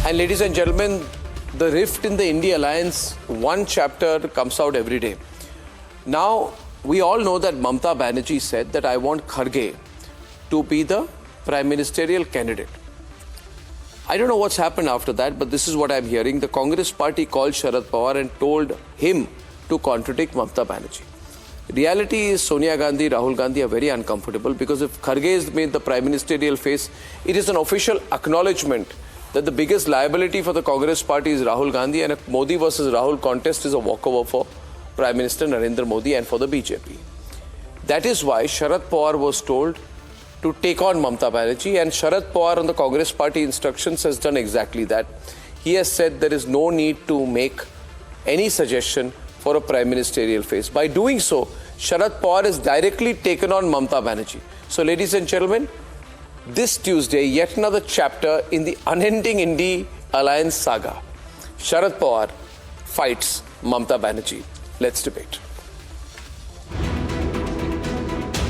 And ladies and gentlemen, the rift in the India alliance, one chapter comes out every day. Now, we all know that Mamata Banerjee said that I want Kharge to be the prime ministerial candidate. I don't know what's happened after that, but this is what I'm hearing. The Congress party called Sharad Pawar and told him to contradict Mamata Banerjee. Reality is Sonia Gandhi, Rahul Gandhi are very uncomfortable because if Kharge is made the prime ministerial face, it is an official acknowledgement that the biggest liability for the Congress party is Rahul Gandhi, and a Modi versus Rahul contest is a walkover for Prime Minister Narendra Modi and for the BJP. That is why Sharad Pawar was told to take on Mamata Banerjee, and Sharad Pawar on the Congress party instructions has done exactly that. He has said there is no need to make any suggestion for a prime ministerial face. By doing so, Sharad Pawar is directly taken on Mamata Banerjee. So ladies and gentlemen, this Tuesday, yet another chapter in the unending INDI alliance saga. Sharad Pawar fights Mamata Banerjee. Let's debate.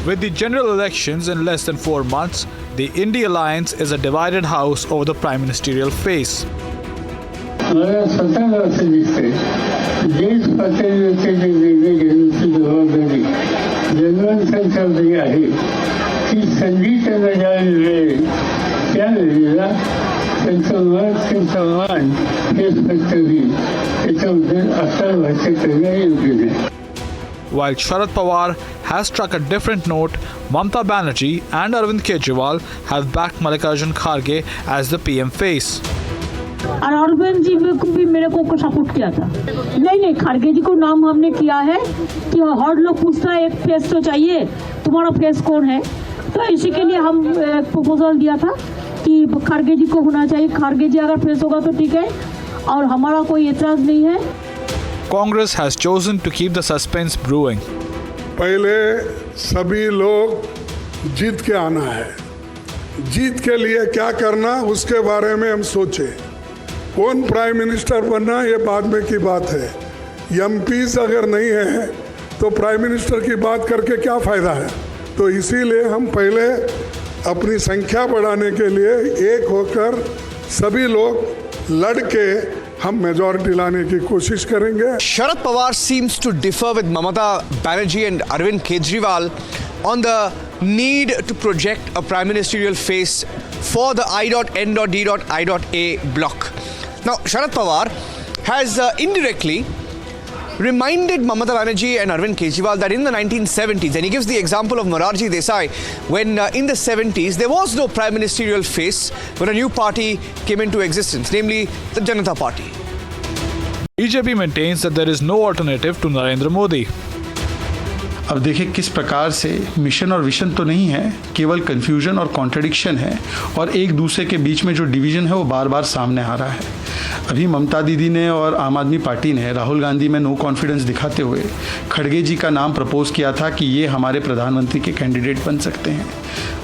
With the general elections in less than 4 months, the INDI alliance is a divided house over the prime ministerial face. While Sharad Pawar has struck a different note, Mamata Banerjee and Arvind Kejriwal have backed Mallikarjun Kharge as the PM face. और अरविंद जी भी मेरे को support किया था। नहीं खारगे जी को नाम हमने किया है कि हर लोग पूछता है एक फेस तो चाहिए, तुम्हारा फेस कौन है, तो इसी के लिए हम प्रपोजल दिया था कि खारगे जी को होना चाहिए। खारगे जी अगर फेस होगा तो ठीक है और हमारा कोई एतराज नहीं है। Congress has chosen to keep the suspense brewing. पहले सभी लोग जीत के आना है, जीत के लिए क्या करना उसके बारे में हम सोचे। कौन प्राइम मिनिस्टर बनना ये बाद में की बात है। एमपीज अगर नहीं है तो प्राइम मिनिस्टर की बात करके क्या फ़ायदा है। तो इसीलिए हम पहले अपनी संख्या बढ़ाने के लिए एक होकर सभी लोग लड़ के हम मेजॉरिटी लाने की कोशिश करेंगे। Sharad Pawar seems to differ with Mamata Banerjee and Arvind Kejriwal on the need to project a prime ministerial face for the I.N.D.I.A bloc. Now, Sharad Pawar has indirectly reminded Mamata Banerjee and Arvind Kejriwal that in the 1970s, and he gives the example of Morarji Desai, when in the 70s there was no prime ministerial face when a new party came into existence, namely the Janata Party. BJP maintains that there is no alternative to Narendra Modi. अब देखिए किस प्रकार से mission और vision तो नहीं है, केवल कंफ्यूजन और कॉन्ट्रडिक्शन है और एक दूसरे के बीच में जो डिवीजन है वो बार बार सामने आ रहा है। अभी ममता दीदी ने और आम आदमी पार्टी ने राहुल गांधी में नो कॉन्फिडेंस दिखाते हुए खड़गे जी का नाम प्रपोज किया था कि ये हमारे प्रधानमंत्री के कैंडिडेट बन सकते हैं।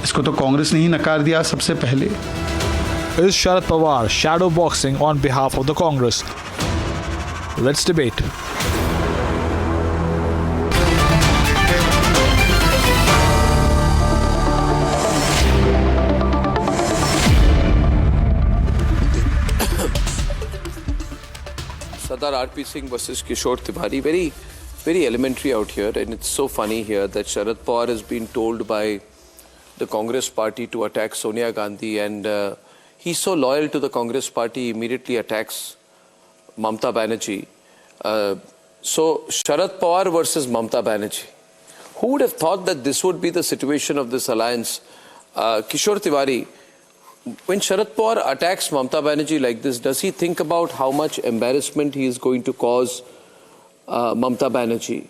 इसको तो कांग्रेस ने ही नकार दिया सबसे पहले। Is Sharad Pawar shadow boxing on behalf of the Congress? Let's debate. RP Singh versus Kishore Tiwari, very elementary out here, and it's so funny here that Sharad Pawar has been told by the Congress party to attack Sonia Gandhi, and he's so loyal to the Congress party, he immediately attacks Mamata Banerjee. So Sharad Pawar versus Mamata Banerjee. Who would have thought that this would be the situation of this alliance? Kishore Tiwari, when Sharad Pawar attacks Mamata Banerjee like this, does he think about how much embarrassment he is going to cause Mamata Banerjee?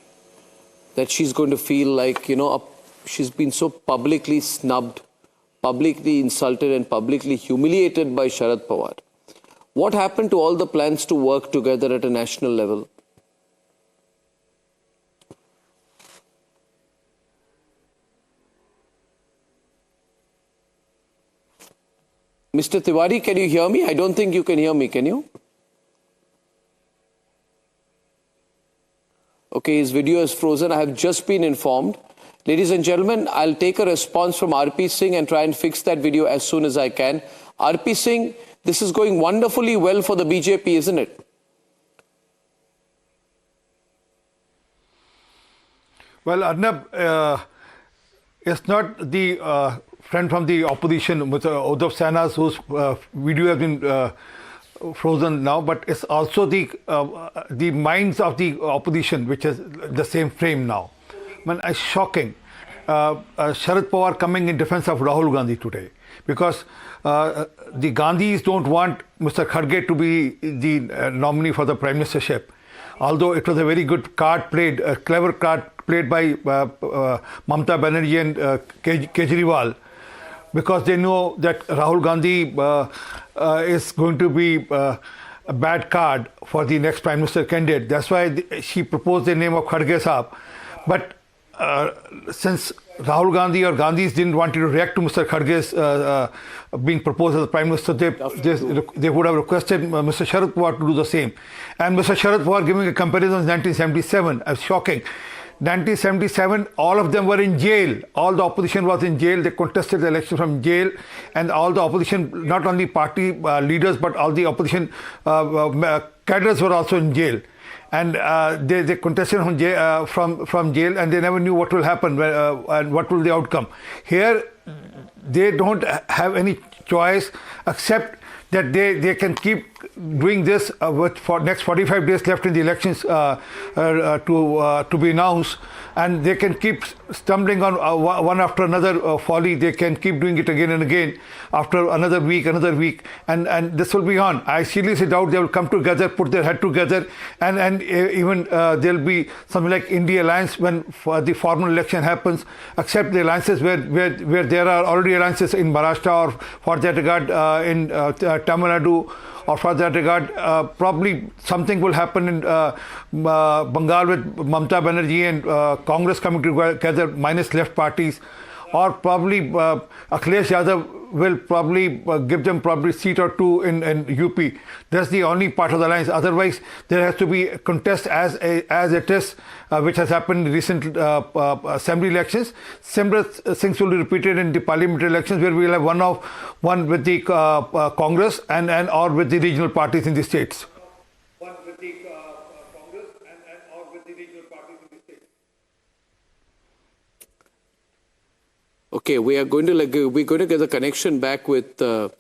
That she's going to feel like, you know, she's been so publicly snubbed, publicly insulted and publicly humiliated by Sharad Pawar. What happened to all the plans to work together at a national level? Mr. Tiwari, can you hear me? I don't think you can hear me, can you? Okay, his video is frozen. I have just been informed. Ladies and gentlemen, I'll take a response from RP Singh and try and fix that video as soon as I can. RP Singh, this is going wonderfully well for the BJP, isn't it? Well, Arnab, it's not the friend from the opposition, Mr. Uddhav Sehna's, whose video has been frozen now, but it's also the minds of the opposition, which is the same frame now. Man, it's shocking. Sharad Pawar coming in defense of Rahul Gandhi today, because the Gandhis don't want Mr. Kharge to be the nominee for the Prime Ministership. Although it was a very good card played, a clever card played by Mamata Banerjee and Kejriwal, because they know that Rahul Gandhi is going to be a bad card for the next Prime Minister candidate. That's why she proposed the name of Kharge Sahab. But since Rahul Gandhi or Gandhis didn't want to react to Mr. Kharge's being proposed as the Prime Minister, they would have requested Mr. Sharad Pawar to do the same. And Mr. Sharad Pawar giving a comparison of 1977, shocking. 1977, all of them were in jail. All the opposition was in jail. They contested the election from jail. And all the opposition, not only party leaders, but all the opposition cadres were also in jail. And they contested from jail, and they never knew what will happen and what will the outcome. Here, they don't have any choice except that they can keep doing this for next 45 days left in the elections to be announced, and they can keep stumbling on one after another folly. They can keep doing it again and again after another week, and this will be on. I seriously doubt they will come together, put their head together, and even there'll be something like INDI Alliance when the formal election happens, except the alliances where there are already alliances in Maharashtra, or for that regard in Tamil Nadu, or for that regard, probably something will happen in Bengal with Mamata Banerjee and Congress coming together minus left parties, or probably Akhilesh Yadav will probably give them probably seat or two in UP. That's the only part of the alliance. Otherwise, there has to be a contest as it is, which has happened in recent assembly elections. Similar things will be repeated in the parliamentary elections, where we will have one with the Congress and or with the regional parties in the states. One with the Congress and or with the regional parties in the states. Okay, we're going to get the connection back with the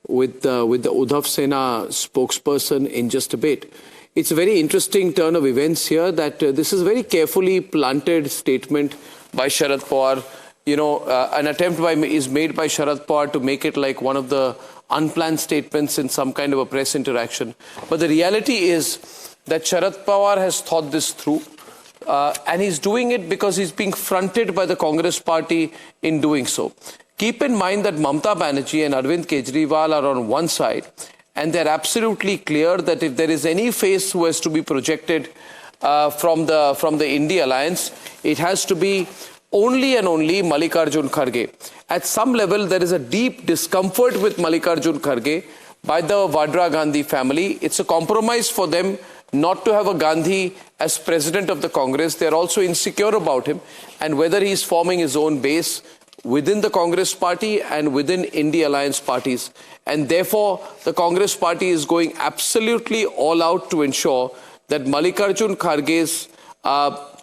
Uddhav Sena spokesperson in just a bit. It's a very interesting turn of events here that this is a very carefully planted statement by Sharad Pawar. You know, an attempt is made by Sharad Pawar to make it like one of the unplanned statements in some kind of a press interaction. But the reality is that Sharad Pawar has thought this through. And he's doing it because he's being fronted by the Congress party in doing so. Keep in mind that Mamata Banerjee and Arvind Kejriwal are on one side, and they're absolutely clear that if there is any face who has to be projected from the INDI Alliance, it has to be only and only Mallikarjun Kharge. At some level, there is a deep discomfort with Mallikarjun Kharge by the Vadra Gandhi family. It's a compromise for them not to have a Gandhi as president of the Congress. They're also insecure about him and whether he's forming his own base within the Congress party and within INDI Alliance parties. And therefore, the Congress party is going absolutely all out to ensure that Mallikarjun Kharge's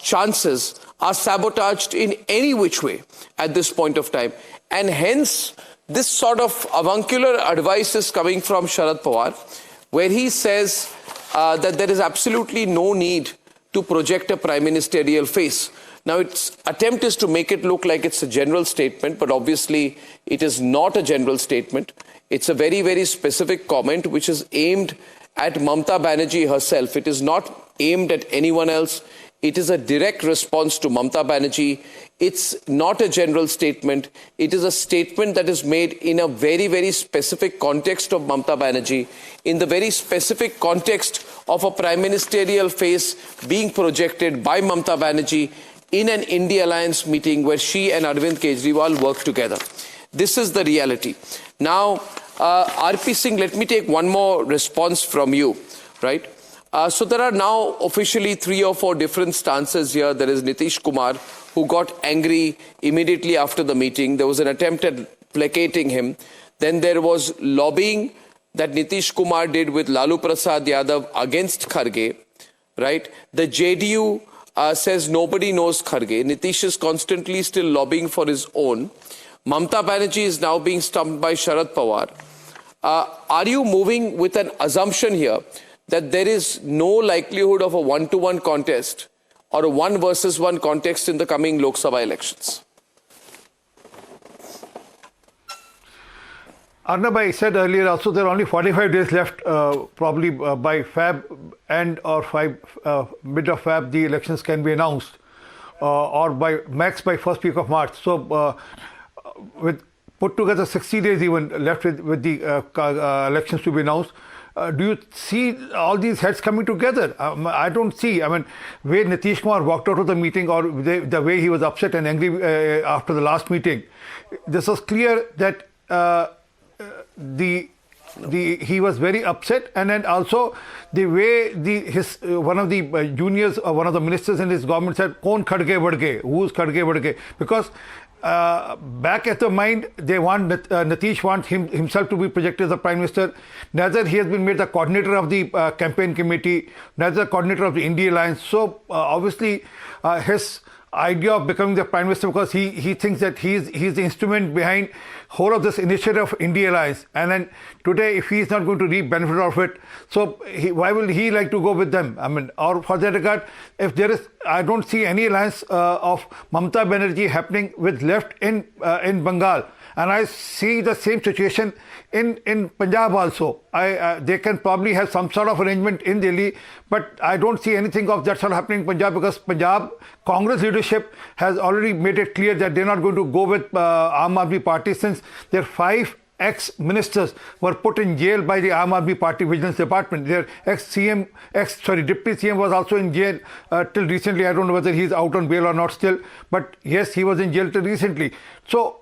chances are sabotaged in any which way at this point of time. And hence, this sort of avuncular advice is coming from Sharad Pawar, where he says that there is absolutely no need to project a prime ministerial face. Now, its attempt is to make it look like it's a general statement, but obviously it is not a general statement. It's a very, very specific comment which is aimed at Mamata Banerjee herself. It is not aimed at anyone else. It is a direct response to Mamata Banerjee. It's not a general statement. It is a statement that is made in a very, very specific context of Mamata Banerjee, in the very specific context of a prime ministerial face being projected by Mamata Banerjee in an INDI Alliance meeting where she and Arvind Kejriwal work together. This is the reality. Now, RP Singh, let me take one more response from you, right? So there are now officially 3 or 4 different stances here. There is Nitish Kumar, who got angry immediately after the meeting. There was an attempt at placating him. Then there was lobbying that Nitish Kumar did with Lalu Prasad Yadav against Kharge, right? The JDU says nobody knows Kharge. Nitish is constantly still lobbying for his own. Mamata Banerjee is now being stumped by Sharad Pawar. Are you moving with an assumption here that there is no likelihood of a one-to-one contest or a one versus one context in the coming Lok Sabha elections? Arnab, I said earlier also there are only 45 days left, probably by Feb end or mid of Feb the elections can be announced, or by max by first week of March. So with put together 60 days even left with the elections to be announced. Do you see all these heads coming together? I don't see. I mean, way Nitish Kumar walked out of the meeting, or the way he was upset and angry after the last meeting, this was clear that he was very upset, and then also the way one of the juniors or one of the ministers in his government said, "Kaun Kharge Vadge?" Who's Kharge Vadge? Because back at the mind, they want Nitish wants himself to be projected as the Prime Minister. Neither he has been made the coordinator of the campaign committee, neither the coordinator of the INDI Alliance. So obviously his idea of becoming the Prime Minister, because he thinks that he's the instrument behind whole of this initiative of INDI Alliance. And then today, if he is not going to reap benefit of it, so why will he like to go with them? I mean, or for that regard, if there is, I don't see any alliance of Mamata Banerjee happening with left in Bengal. And I see the same situation in Punjab also. They can probably have some sort of arrangement in Delhi, but I don't see anything of that sort happening in Punjab, because Punjab Congress leadership has already made it clear that they're not going to go with Aam Aadmi Party, since their 5 ex-ministers were put in jail by the Aam Aadmi Party Vigilance Department. Their deputy CM was also in jail till recently. I don't know whether he's out on bail or not still, but yes, he was in jail till recently. So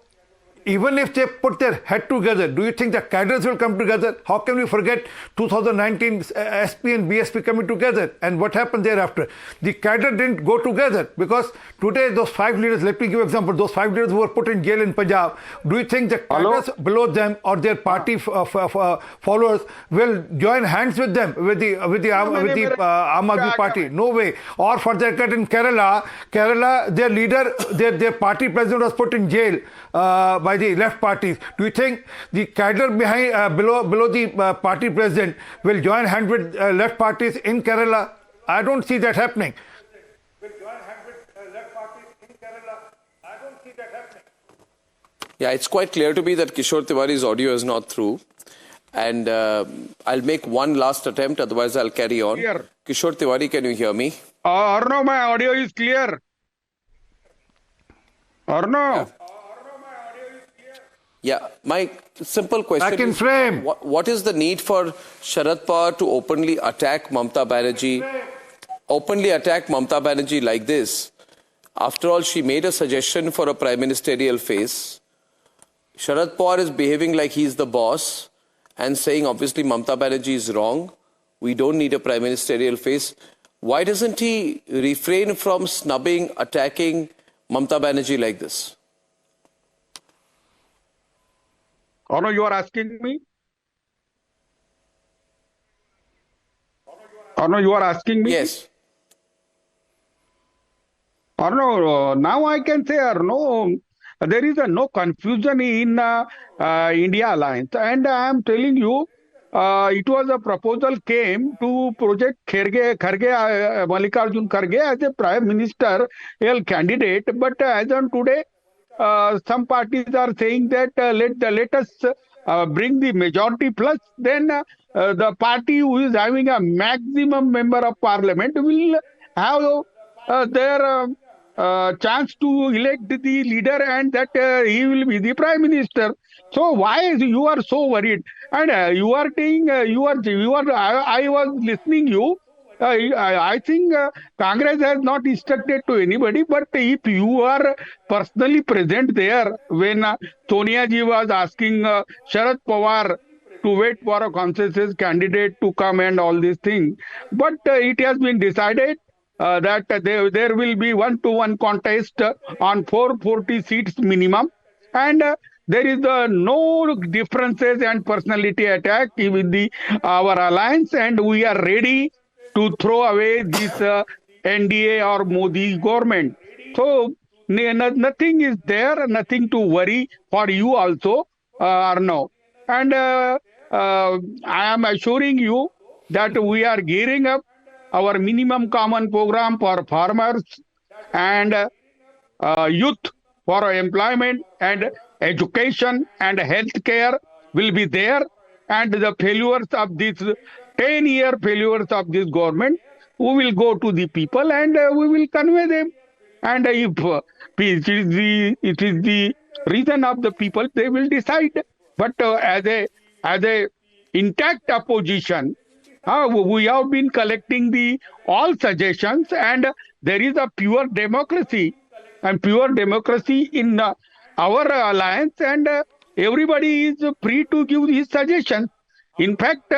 even if they put their head together, do you think the cadres will come together? How can we forget 2019 SP and BSP coming together? And what happened thereafter? The cadre didn't go together, because today those 5 leaders, let me give an example, those 5 leaders who were put in jail in Punjab, do you think the cadres below them or their party followers will join hands with them, with the Aam Aadmi Party? No way. Or for that matter, in Kerala, their leader, their party president was put in jail by the left parties. Do you think the cadre behind below the party president will join hand with left parties in Kerala? I don't see that happening. Yeah, it's quite clear to me that Kishore Tiwari's audio is not through. And I'll make one last attempt, otherwise I'll carry on. Clear. Kishore Tiwari, can you hear me? Arnab, my audio is clear. Arnab. Yeah, my simple question Back in is, frame. What is the need for Sharad Pawar to openly attack Mamata Banerjee like this? After all, she made a suggestion for a prime ministerial face. Sharad Pawar is behaving like he's the boss and saying, obviously, Mamata Banerjee is wrong. We don't need a prime ministerial face. Why doesn't he refrain from snubbing, attacking Mamata Banerjee like this? Arnab, you are asking me? Arnab, you are asking me? Yes. Arnab, now I can say, Arnab, there is no confusion in India Alliance. And I am telling you, it was a proposal came to project Mallikarjun Kharge as a prime minister candidate. But as on today, some parties are saying that let us bring the majority, plus then the party who is having a maximum member of parliament will have their chance to elect the leader, and that he will be the prime minister. So why you are so worried? And you are saying I was listening you. I think Congress has not instructed to anybody, but if you are personally present there when Sonia ji was asking Sharad Pawar to wait for a consensus candidate to come and all these things, but it has been decided that there will be 1-to-1 contest on 440 seats minimum, and there is no differences and personality attack with our alliance, and we are ready to throw away this NDA or Modi government. So nothing is there, nothing to worry for you also, Arnab. And I am assuring you that we are gearing up our minimum common program for farmers and youth for employment and education and health care will be there. And the failures of this 10-year failures of this government, we will go to the people and we will convey them. And if it is the reason of the people, they will decide. But as a intact opposition, we have been collecting all suggestions, and there is a pure democracy in our alliance, and everybody is free to give his suggestions. In fact,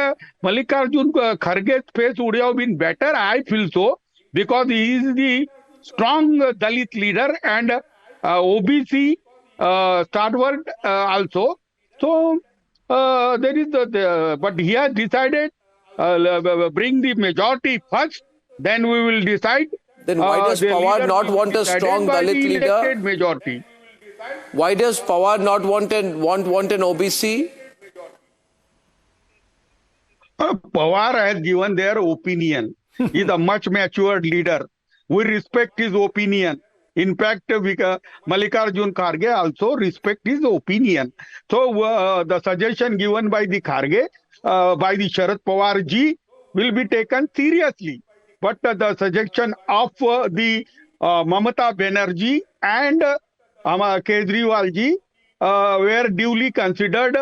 Mallikarjun Kharge's face would have been better, I feel so, because he is the strong Dalit leader and OBC stalwart also. So there is but he has decided bring the majority first, then we will decide. Then why does Pawar not want a strong Dalit leader? Majority. Why does Pawar not want an OBC? Pawar has given their opinion. He is a much matured leader. We respect his opinion. In fact, Mallikarjun Kharge also respect his opinion. So the suggestion given by the Kharge, by the Sharad Pawar ji, will be taken seriously. But the suggestion of the Mamata Banerjee and Kejriwal ji were duly considered.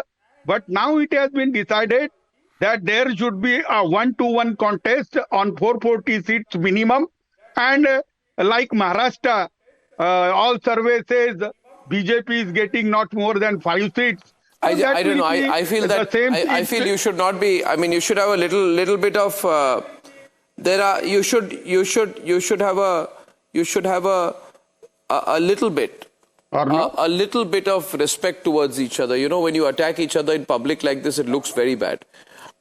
But now it has been decided that there should be a 1-to-1 contest on 440 seats minimum. And like Maharashtra, all survey says BJP is getting not more than 5 seats. I don't know. I feel that I feel you should not be. I mean, you should have a little bit of. You should have a little bit. A little bit of respect towards each other. You know, when you attack each other in public like this, it looks very bad.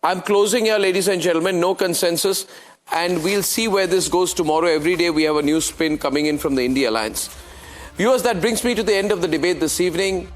I'm closing here, ladies and gentlemen. No consensus. And we'll see where this goes tomorrow. Every day we have a new spin coming in from the India Alliance. Viewers, that brings me to the end of the debate this evening.